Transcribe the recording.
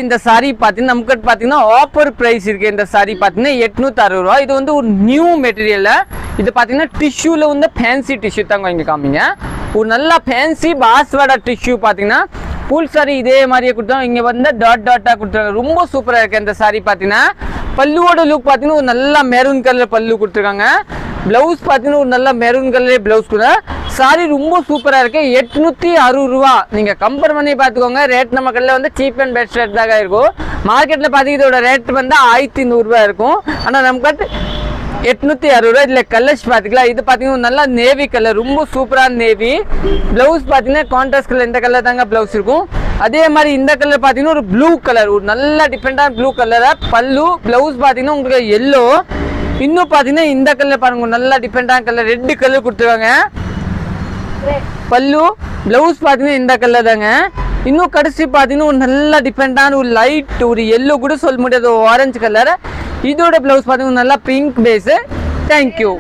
இந்த சாரி பார்த்தீங்கன்னா நமக்கு பார்த்தீங்கன்னா ஆஃபர் ப்ரைஸ் இருக்கு. இந்த சாரி பார்த்தீங்கன்னா 860 ரூபா. இது வந்து ஒரு நியூ மெட்டீரியல். இது பார்த்தீங்கன்னா டிஷ்யூல வந்து ஃபேன்சி டிஷ்யூ தாங்க இங்கே காமிங்க. ஒரு நல்லா ஃபேன்சி பாஸ்வாடா டிஷ்யூ பார்த்தீங்கன்னா ஃபுல் சாரி இதே மாதிரியே கொடுத்தாங்க. இங்கே வந்து டாட்டாக கொடுத்துருக்காங்க. ரொம்ப சூப்பராக இருக்குது இந்த சாரி பார்த்தீங்கன்னா. பல்லுவோட லுக் பார்த்தீங்கன்னா ஒரு நல்ல மெரூன் கலர் பல்லு கொடுத்துருக்காங்க. ப்ளவுஸ் பார்த்தீங்கன்னா ஒரு நல்ல மெரூன் கலர் ப்ளவுஸ் கூட. சாரி ரொம்ப சூப்பராக இருக்குது. 860 ரூபா. நீங்கள் கம்பேர் பண்ணி பார்த்துக்கோங்க. ரேட் நம்ம கடையில் வந்து சீப் அண்ட் பெஸ்ட் ரேட் தாங்க இருக்கும். மார்க்கெட்டில் பார்த்தீங்கன்னா இதோட ரேட் வந்து 1100 ரூபா இருக்கும். ஆனால் நமக்கு 860 ரூபா. இதில் கலர்ஸ் பார்த்துக்கலாம். இது பார்த்தீங்கன்னா நல்லா நேவி கலர், ரொம்ப சூப்பரான நேவி. ப்ளவுஸ் பார்த்தீங்கன்னா கான்ட்ராஸ்ட் கலர், இந்த கலர் தாங்க ப்ளவுஸ் இருக்கும். அதே மாதிரி இந்த கலர் பார்த்தீங்கன்னா ஒரு ப்ளூ கலர், ஒரு நல்ல டிஃப்ரெண்டான ப்ளூ கலரை பல்லு. ப்ளவுஸ் பார்த்தீங்கன்னா உங்களுக்கு எல்லோ. இன்னும் பார்த்தீங்கன்னா இந்த கலர் பாருங்க, நல்லா டிஃப்ரெண்டான கலர், ரெட் கலர் கொடுத்துருவாங்க. பல்லு ப்ளவுஸ் பார்த்தீங்கன்னா இந்த கலர் தாங்க. இன்னும் கடைசி பார்த்தீங்கன்னா ஒரு நல்ல டிஃப்ரெண்டான ஒரு லைட், ஒரு எல்லோ கூட சொல்ல முடியாது, ஆரஞ்சு கலர். இதோட ப்ளவுஸ் பார்த்தீங்கன்னா நல்லா பிங்க் பேஸு. தேங்க்யூ.